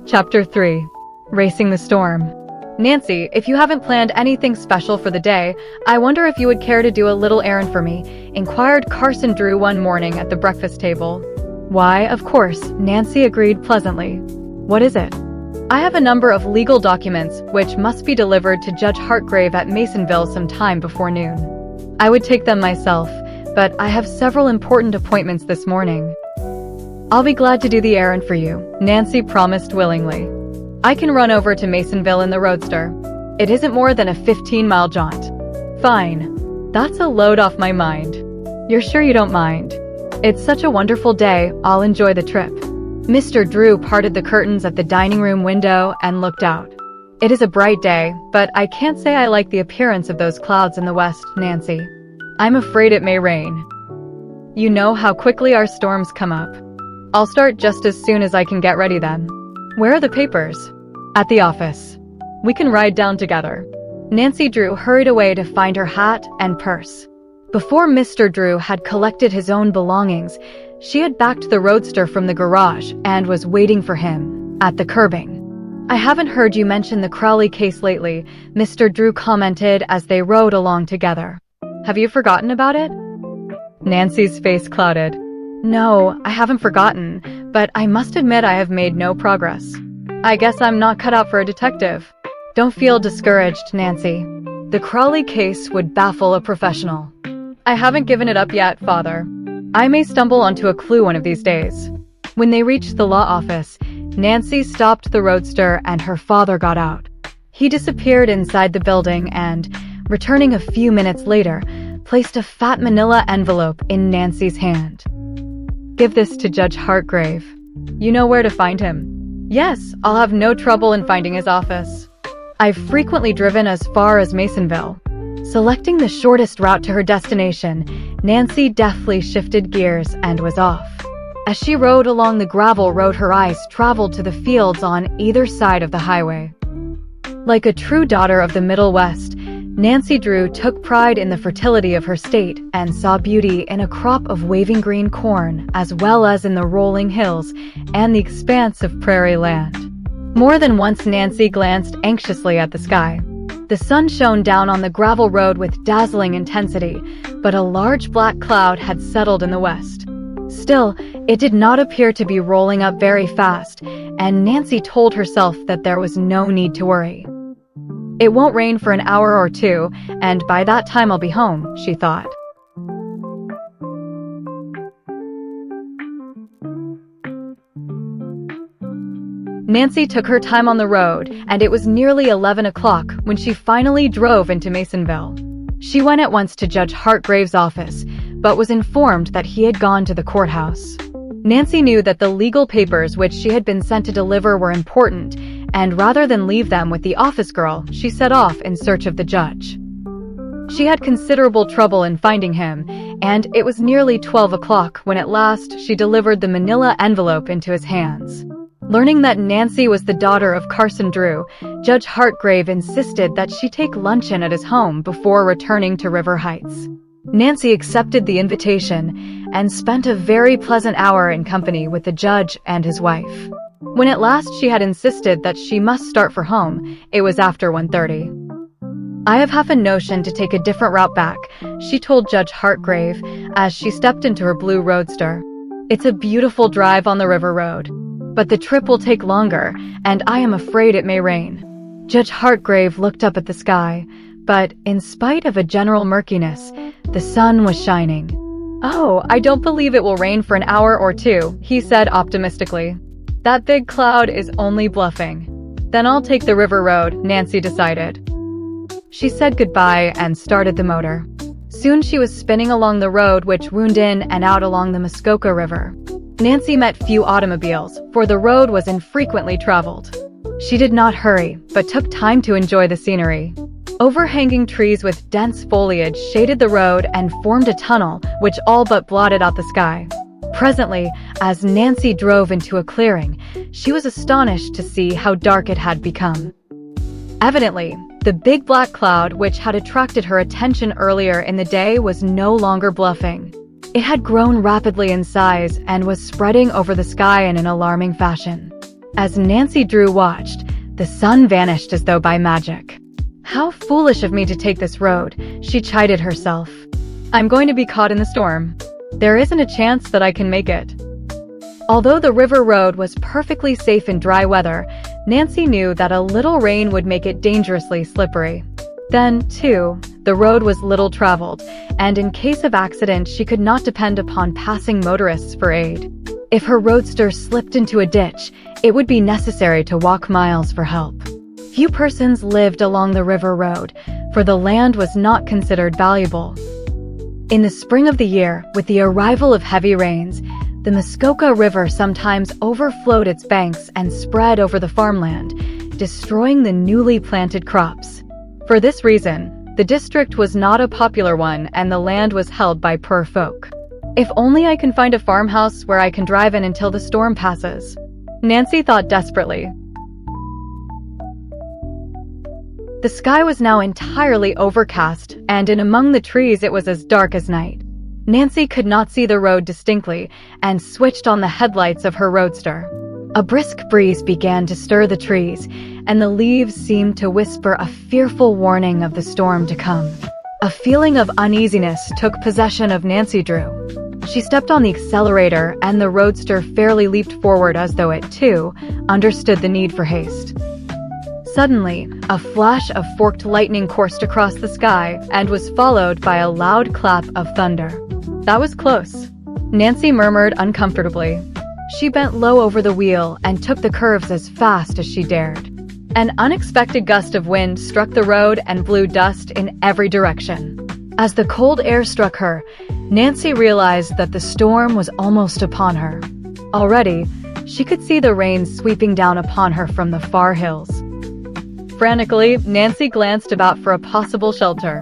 Chapter 3. Racing the Storm. Nancy, if you haven't planned anything special for the day, I wonder if you would care to do a little errand for me, inquired Carson Drew one morning at the breakfast table. Why, of course, Nancy agreed pleasantly. What is it? I have a number of legal documents which must be delivered to Judge Hartgrave at Masonville sometime before noon. I would take them myself, but I have several important appointments this morning. I'll be glad to do the errand for you, Nancy promised willingly. I can run over to Masonville in the roadster. It isn't more than a 15-mile jaunt. Fine. That's a load off my mind. You're sure you don't mind? It's such a wonderful day, I'll enjoy the trip. Mr. Drew parted the curtains at the dining room window and looked out. It is a bright day, but I can't say I like the appearance of those clouds in the west, Nancy. I'm afraid it may rain. You know how quickly our storms come up. I'll start just as soon as I can get ready then. Where are the papers? At the office. We can ride down together. Nancy Drew hurried away to find her hat and purse. Before Mr. Drew had collected his own belongings, she had backed the roadster from the garage and was waiting for him at the curbing. I haven't heard you mention the Crowley case lately, Mr. Drew commented as they rode along together. Have you forgotten about it? Nancy's face clouded. No, I haven't forgotten, but I must admit I have made no progress. I guess I'm not cut out for a detective. Don't feel discouraged, Nancy. The Crowley case would baffle a professional. I haven't given it up yet, Father. I may stumble onto a clue one of these days. When they reached the law office, Nancy stopped the roadster and her father got out. He disappeared inside the building and, returning a few minutes later, placed a fat manila envelope in Nancy's hand. Give this to Judge Hartgrave. You know where to find him. Yes, I'll have no trouble in finding his office. I've frequently driven as far as Masonville. Selecting the shortest route to her destination, Nancy deftly shifted gears and was off. As she rode along the gravel road, her eyes traveled to the fields on either side of the highway. Like a true daughter of the Middle West, Nancy Drew took pride in the fertility of her state and saw beauty in a crop of waving green corn as well as in the rolling hills and the expanse of prairie land. More than once Nancy glanced anxiously at the sky. The sun shone down on the gravel road with dazzling intensity, but a large black cloud had settled in the west. Still, it did not appear to be rolling up very fast, and Nancy told herself that there was no need to worry. It won't rain for an hour or two, and by that time I'll be home, she thought. Nancy took her time on the road, and it was nearly 11 o'clock when she finally drove into Masonville. She went at once to Judge Hartgrave's office, but was informed that he had gone to the courthouse. Nancy knew that the legal papers which she had been sent to deliver were important, and rather than leave them with the office girl, she set off in search of the judge. She had considerable trouble in finding him, and it was nearly 12 o'clock when at last she delivered the manila envelope into his hands. Learning that Nancy was the daughter of Carson Drew, Judge Hartgrave insisted that she take luncheon at his home before returning to River Heights. Nancy accepted the invitation and spent a very pleasant hour in company with the judge and his wife. When at last she had insisted that she must start for home, it was after 1:30. I have half a notion to take a different route back, she told Judge Hartgrave as she stepped into her blue roadster. It's a beautiful drive on the river road, but the trip will take longer, and I am afraid it may rain. Judge Hartgrave looked up at the sky, but in spite of a general murkiness, the sun was shining. Oh, I don't believe it will rain for an hour or two, he said optimistically. That big cloud is only bluffing. Then I'll take the river road, Nancy decided. She said goodbye and started the motor. Soon she was spinning along the road which wound in and out along the Muskoka River. Nancy met few automobiles, for the road was infrequently traveled. She did not hurry, but took time to enjoy the scenery. Overhanging trees with dense foliage shaded the road and formed a tunnel which all but blotted out the sky. Presently, as Nancy drove into a clearing, she was astonished to see how dark it had become. Evidently, the big black cloud which had attracted her attention earlier in the day was no longer bluffing. It had grown rapidly in size and was spreading over the sky in an alarming fashion. As Nancy Drew watched, the sun vanished as though by magic. How foolish of me to take this road, she chided herself. I'm going to be caught in the storm. There isn't a chance that I can make it. Although the river road was perfectly safe in dry weather, Nancy knew that a little rain would make it dangerously slippery. Then, too, the road was little traveled, and in case of accident she could not depend upon passing motorists for aid. If her roadster slipped into a ditch, it would be necessary to walk miles for help. Few persons lived along the river road, for the land was not considered valuable. In the spring of the year, with the arrival of heavy rains, the Muskoka River sometimes overflowed its banks and spread over the farmland, destroying the newly planted crops. For this reason, the district was not a popular one and the land was held by poor folk. If only I can find a farmhouse where I can drive in until the storm passes, Nancy thought desperately. The sky was now entirely overcast, and in among the trees it was as dark as night. Nancy could not see the road distinctly and switched on the headlights of her roadster. A brisk breeze began to stir the trees, and the leaves seemed to whisper a fearful warning of the storm to come. A feeling of uneasiness took possession of Nancy Drew. She stepped on the accelerator, and the roadster fairly leaped forward as though it, too, understood the need for haste. Suddenly, a flash of forked lightning coursed across the sky and was followed by a loud clap of thunder. That was close, Nancy murmured uncomfortably. She bent low over the wheel and took the curves as fast as she dared. An unexpected gust of wind struck the road and blew dust in every direction. As the cold air struck her, Nancy realized that the storm was almost upon her. Already, she could see the rain sweeping down upon her from the far hills. Frantically, Nancy glanced about for a possible shelter.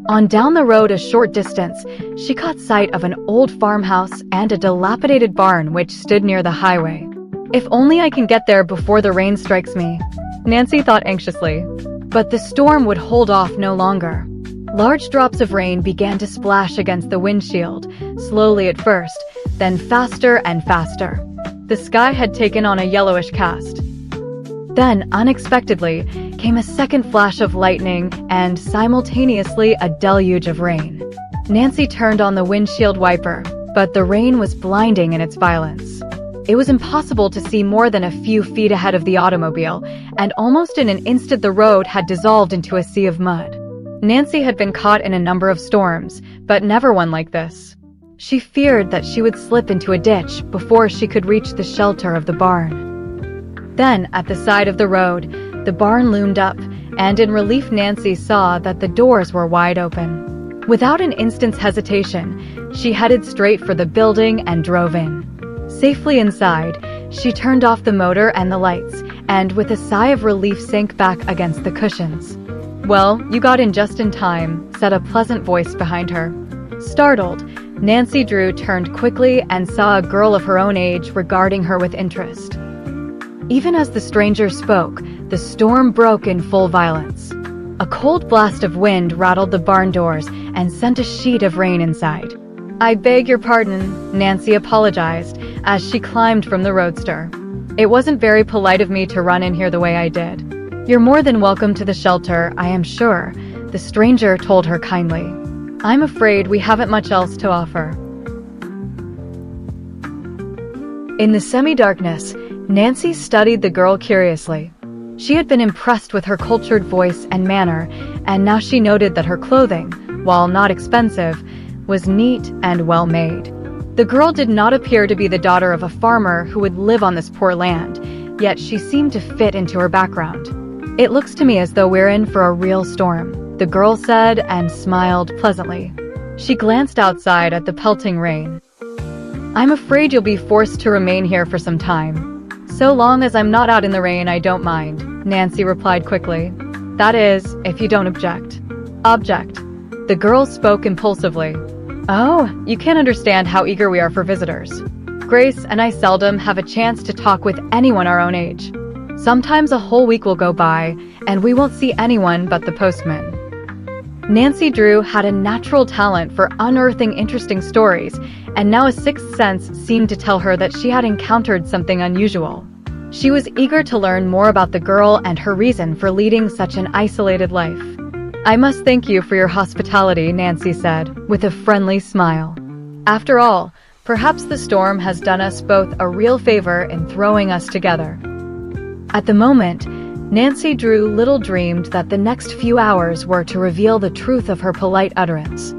On down the road a short distance, she caught sight of an old farmhouse and a dilapidated barn which stood near the highway. If only I can get there before the rain strikes me, Nancy thought anxiously. But the storm would hold off no longer. Large drops of rain began to splash against the windshield, slowly at first, then faster and faster. The sky had taken on a yellowish cast. Then, unexpectedly, came a second flash of lightning and, simultaneously, a deluge of rain. Nancy turned on the windshield wiper, but the rain was blinding in its violence. It was impossible to see more than a few feet ahead of the automobile, and almost in an instant the road had dissolved into a sea of mud. Nancy had been caught in a number of storms, but never one like this. She feared that she would slip into a ditch before she could reach the shelter of the barn. Then, at the side of the road, the barn loomed up, and in relief Nancy saw that the doors were wide open. Without an instant's hesitation, she headed straight for the building and drove in. Safely inside, she turned off the motor and the lights, and with a sigh of relief sank back against the cushions. "Well, you got in just in time," said a pleasant voice behind her. Startled, Nancy Drew turned quickly and saw a girl of her own age regarding her with interest. Even as the stranger spoke, the storm broke in full violence. A cold blast of wind rattled the barn doors and sent a sheet of rain inside. "I beg your pardon," Nancy apologized as she climbed from the roadster. "It wasn't very polite of me to run in here the way I did." "You're more than welcome to the shelter, I am sure," the stranger told her kindly. "I'm afraid we haven't much else to offer." In the semi-darkness, Nancy studied the girl curiously. She had been impressed with her cultured voice and manner, and now she noted that her clothing, while not expensive, was neat and well-made. The girl did not appear to be the daughter of a farmer who would live on this poor land, yet she seemed to fit into her background. "It looks to me as though we're in for a real storm," the girl said and smiled pleasantly. She glanced outside at the pelting rain. "I'm afraid you'll be forced to remain here for some time." "So long as I'm not out in the rain, I don't mind," Nancy replied quickly. "That is, if you don't object." "Object." The girl spoke impulsively. "Oh, you can't understand how eager we are for visitors. Grace and I seldom have a chance to talk with anyone our own age. Sometimes a whole week will go by, and we won't see anyone but the postman." Nancy Drew had a natural talent for unearthing interesting stories, and now a sixth sense seemed to tell her that she had encountered something unusual. She was eager to learn more about the girl and her reason for leading such an isolated life. "I must thank you for your hospitality," Nancy said, with a friendly smile. "After all, perhaps the storm has done us both a real favor in throwing us together." At the moment, Nancy Drew little dreamed that the next few hours were to reveal the truth of her polite utterance.